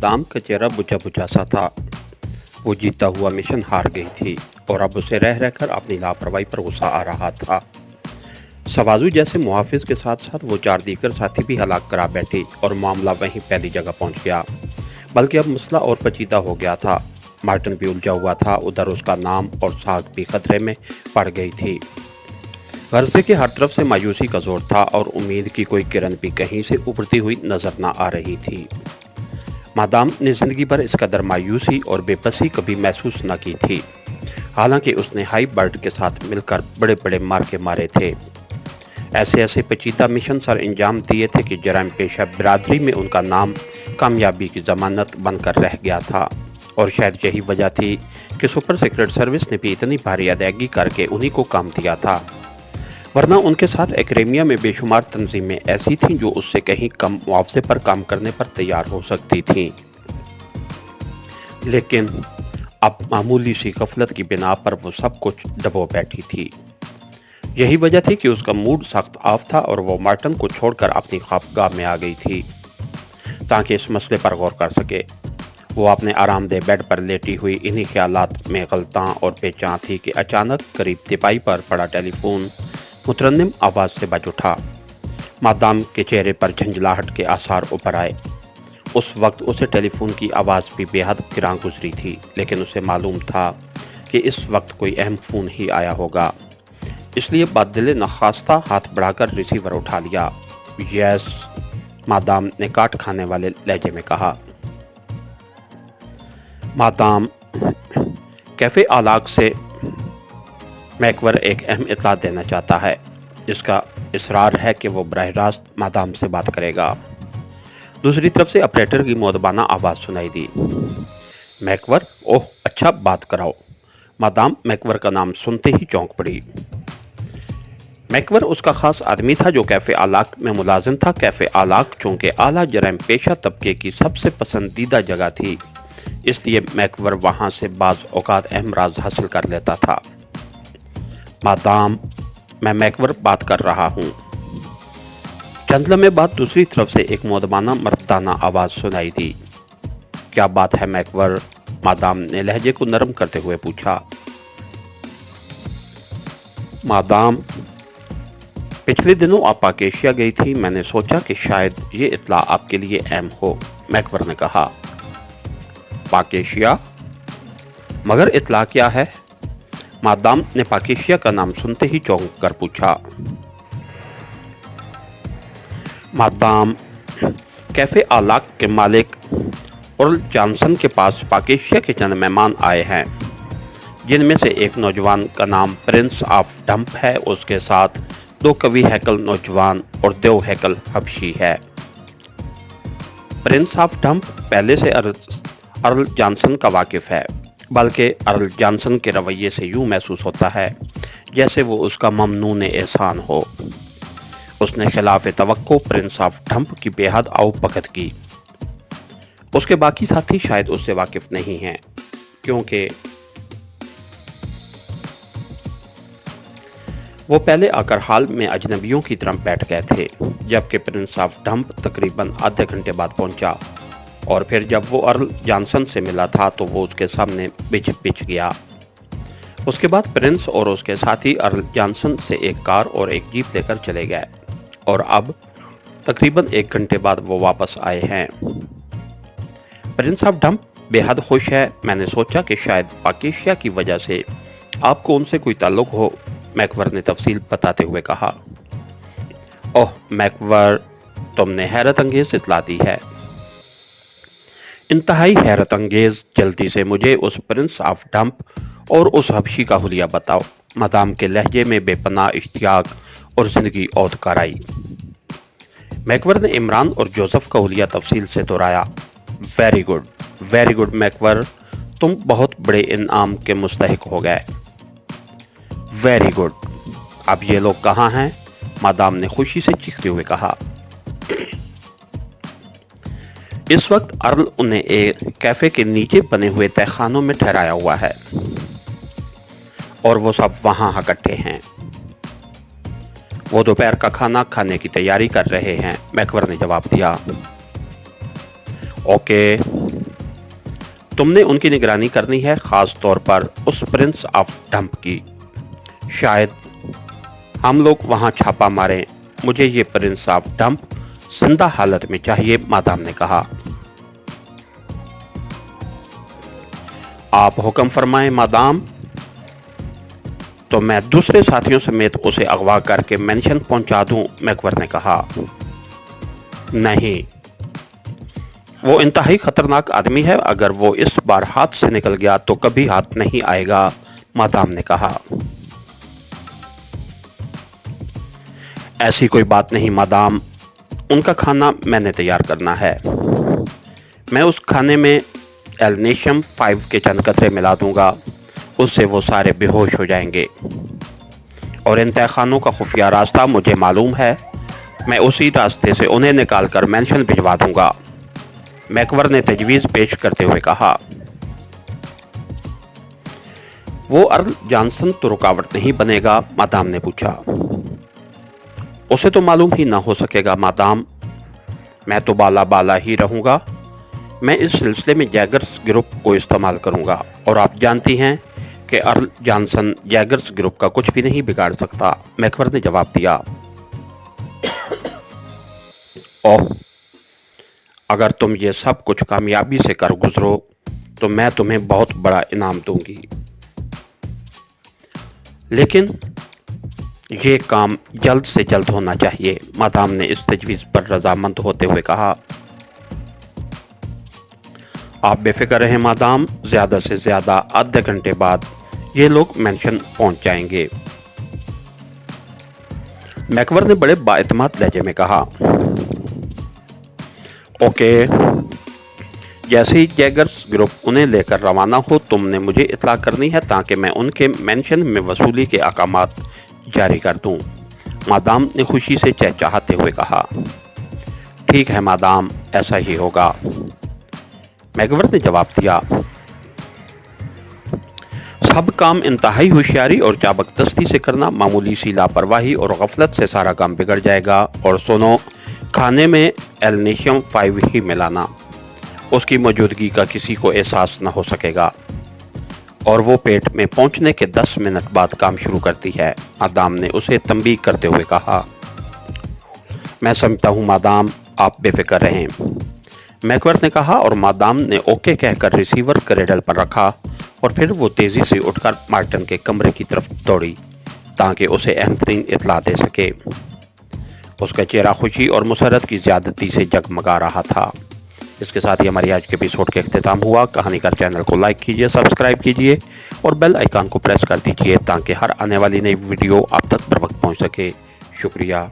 Madame का चेहरा बुझा बुझा सा था। वो जीता हुआ मिशन हार गई थी और अब उसे रह रहकर अपनी लापरवाही पर गुस्सा आ रहा था। सवाजू जैसे मुहाफिज के साथ साथ वो 4 दीगर साथी भी हलाक करा बैठी और मामला वहीं पहली जगह पहुंच गया। बल्कि अब मसला और पेचीदा हो गया था। मार्टिन भी उलझा हुआ था, उधर उसका नाम और साख भी खतरे में पड़ गई थी। गर्जे के हर तरफ से मायूसी का जोर था और उम्मीद की कोई किरण भी कहीं से उभरती हुई नजर न आ रही थी। मादाम ने जिंदगी भर इस कदर मायूसी और बेबसी कभी महसूस न की थी। हालांकि उसने हाई बर्ड के साथ मिलकर बड़े बड़े मार्के मारे थे, ऐसे ऐसे पेचीदा मिशन सर अंजाम दिए थे कि जराइम पेशा बिरादरी में उनका नाम कामयाबी की जमानत बनकर रह गया था। और शायद यही वजह थी कि सुपर सीक्रेट सर्विस ने भी इतनी भारी अदायगी करके उन्हीं को काम दिया था, वरना उनके साथ एक्रेमिया में बेशुमार तंजीमें ऐसी थीं जो उससे कहीं कम मुआवजे पर काम करने पर तैयार हो सकती थीं। लेकिन अब मामूली सी गफलत की बिना पर वो सब कुछ दबो बैठी थी। यही वजह थी कि उसका मूड सख्त ऑफ था और वो मार्टिन को छोड़कर अपनी ख्वाबगाह में आ गई थी ताकि इस मसले पर गौर कर सके। वो अपने आरामदेह बेड पर लेटी हुई इन्हीं ख्यालात में गलतां और बेचां थी कि अचानक करीब तिपाई पर पड़ा टेलीफोन मुतरन्निम आवाज से बज उठा। मादाम के चेहरे पर झंझलाहट के आसार उभर आए। उस वक्त उसे टेलीफोन की आवाज भी बेहद गिरां गुजरी थी, लेकिन उसे मालूम था कि इस वक्त कोई अहम फोन ही आया होगा, इसलिए बादिल नखास्ता हाथ बढ़ाकर रिसीवर उठा लिया। यस, मादाम ने काट खाने वाले लहजे में कहा। मादाम, कैफे आलाक से मैकवर एक अहम इत्तला देना चाहता है। इसका इसरार है कि वो बराह रास्त मादाम से बात करेगा। दूसरी तरफ से ऑपरेटर की मौदबाना आवाज सुनाई दी। मैकवर? ओह अच्छा, बात कराओ। मादाम मैकवर का नाम सुनते ही चौंक पड़ी। मैकवर उसका खास आदमी था जो कैफे आलाक में मुलाजिम था। कैफे आलाक चूंकि आला जराइम पेशा तबके की सबसे पसंदीदा जगह थी, इसलिए मैकवर वहां से बाज औकात अहम राज हासिल कर लेता था। मादाम, मैं मैकवर बात कर रहा हूँ। चंद लम्हे बाद दूसरी तरफ से एक मौदबाना मर्दाना आवाज सुनाई दी। क्या बात है मैकवर? मादाम ने लहजे को नरम करते हुए पूछा। मादाम, पिछले दिनों आप पाकेशिया गई थी, मैंने सोचा कि शायद ये इत्तला आपके लिए अहम हो, मैकवर ने कहा। पाकेशिया? मगर इत्तला क्या है? मादाम ने पाकेशिया का नाम सुनते ही चौंक कर पूछा। मादाम, कैफे आलाक के मालिक अर्ल जॉनसन के पास पाकेशिया के चंद मेहमान आए हैं, जिनमें से एक नौजवान का नाम प्रिंस ऑफ डंप है। उसके साथ 2 कवि हैकल नौजवान और 2 हैकल हबशी है। प्रिंस ऑफ डंप पहले से अर्ल जॉनसन का वाकिफ है, बल्कि अर्ल जॉनसन के रवैये से यूं महसूस होता है जैसे वो उसका ममनून एहसान हो। उसने खिलाफ तवक्को प्रिंस ऑफ डंप की बेहद आओपकत की। उसके बाकी साथी शायद उससे वाकिफ नहीं हैं, क्योंकि वो पहले आकर हाल में अजनबियों की तरह बैठ गए थे, जबकि प्रिंस ऑफ डंप तकरीबन आधे घंटे बाद पहुंचा। और फिर जब वो अर्ल जॉनसन से मिला था तो वो उसके सामने बिछ गया। उसके बाद प्रिंस और उसके साथी अर्ल जॉनसन से एक कार और एक जीप लेकर चले गए, और अब तकरीबन 1 घंटे बाद वो वापस आए हैं। प्रिंस ऑफ डंप बेहद खुश है। मैंने सोचा कि शायद पाकेशिया की वजह से आपको उनसे कोई ताल्लुक हो, मैकवर ने तफसील बताते हुए कहा। ओह मैकवर, तुमने हैरत अंगेज इत्तला दी है। इंतहाई हैरत अंगेज। जल्दी से मुझे उस प्रिंस ऑफ डंप और उस हबशी का हुलिया बताओ। मादाम के लहजे में बेपनाह इश्तियाक और जिंदगी औध कर आई। मैकवर ने इमरान और जोसेफ का हुलिया तफसील से दोहराया। वेरी गुड मैकवर, तुम बहुत बड़े इनाम के मुस्तहिक हो गए। Very good. अब ये लोग कहाँ हैं? मादाम ने खुशी से चीखते हुए कहा। इस वक्त अर्ल उन्हें एक कैफे के नीचे बने हुए तहखानों में ठहराया हुआ है और वो सब वहां इकट्ठे हैं। वो दोपहर का खाना खाने की तैयारी कर रहे हैं, मैकवर ने जवाब दिया। ओके, तुम ने उनकी निगरानी करनी है, खास तौर पर उस प्रिंस ऑफ डंप की। शायद हम लोग वहां छापा मारें। मुझे ये प्रिंस ऑफ डंप जिंदा हालत में चाहिए, मादाम ने कहा। आप हुक्म फरमाएं मादाम। तो मैं दूसरे साथियों समेत उसे अगवा करके मेंशन पहुंचा दूं, मैकवर ने कहा। नहीं, वो इंतहाई खतरनाक आदमी है। अगर वो इस बार हाथ से निकल गया तो कभी हाथ नहीं आएगा, मादाम ने कहा। ऐसी कोई बात नहीं मादाम, उनका खाना मैंने तैयार करना है। मैं उस खाने में एलनेशियम 5 के चंद कतरे मिला दूंगा, उससे वो सारे बेहोश हो जाएंगे। और इन तहखानों का खुफिया रास्ता मुझे मालूम है, मैं उसी रास्ते से उन्हें निकालकर मेंशन भिजवा दूंगा, मैकवर ने तजवीज़ पेश करते हुए कहा। वो अर्ल जॉनसन तो रुकावट नहीं बनेगा, मादाम ने पूछा। उसे तो मालूम ही ना हो सकेगा मादाम, मैं तो बाला बाला ही रहूंगा। मैं इस सिलसिले में जैगर्स ग्रुप को इस्तेमाल करूंगा, और आप जानती हैं कि अर्ल जॉनसन जैगर्स ग्रुप का कुछ भी नहीं बिगाड़ सकता, मैकवर ने जवाब दिया। ओह, अगर तुम ये सब कुछ कामयाबी से कर गुजरो तो मैं तुम्हें बहुत बड़ा इनाम दूंगी, लेकिन ये काम जल्द से जल्द होना चाहिए, मादाम ने इस तजवीज़ पर रजामंद होते हुए कहा। आप बेफिक्र रहें मादाम, ज्यादा से ज्यादा आधे घंटे बाद ये लोग मेंशन पहुंच जाएंगे, मैकवर ने बड़े बाएतमाद लहजे में कहा। ओके, जैसे ही जैगर्स ग्रुप उन्हें लेकर रवाना हो तुमने मुझे इत्तला करनी है, ताकि मैं उनके मेंशन में वसूली के अहकामात जारी कर दूं, मादाम ने खुशी से चहचहाते हुए कहा। ठीक है मादाम, ऐसा ही होगा, मैकवर ने जवाब दिया। सब काम इंतहाई होशियारी और चाबकदस्ती से करना, मामूली सी लापरवाही और गफलत से सारा काम बिगड़ जाएगा। और सुनो, खाने में एलनेशियम 5 ही मिलाना, उसकी मौजूदगी का किसी को एहसास न हो सकेगा, और वो पेट में पहुंचने के 10 मिनट बाद काम शुरू करती है, मादाम ने उसे तंबीह करते हुए कहा। मैं समझता हूँ मादाम, आप बेफिक्र रहें, मैकवर ने कहा, और मादाम ने ओके कहकर रिसीवर क्रेडल पर रखा, और फिर वो तेजी से उठकर मार्टिन के कमरे की तरफ दौड़ी ताकि उसे अहम तरीन इत्तला दे सके। उसका चेहरा खुशी और मुसरत की ज्यादती से जगमगा रहा था। इसके साथ ही हमारी आज के एपिसोड के इख्तिताम हुआ। कहानीकार चैनल को लाइक कीजिए, सब्सक्राइब कीजिए और बेल आइकन को प्रेस कर दीजिए ताकि हर आने वाली नई वीडियो आप तक बर वक्त पहुँच सके। शुक्रिया।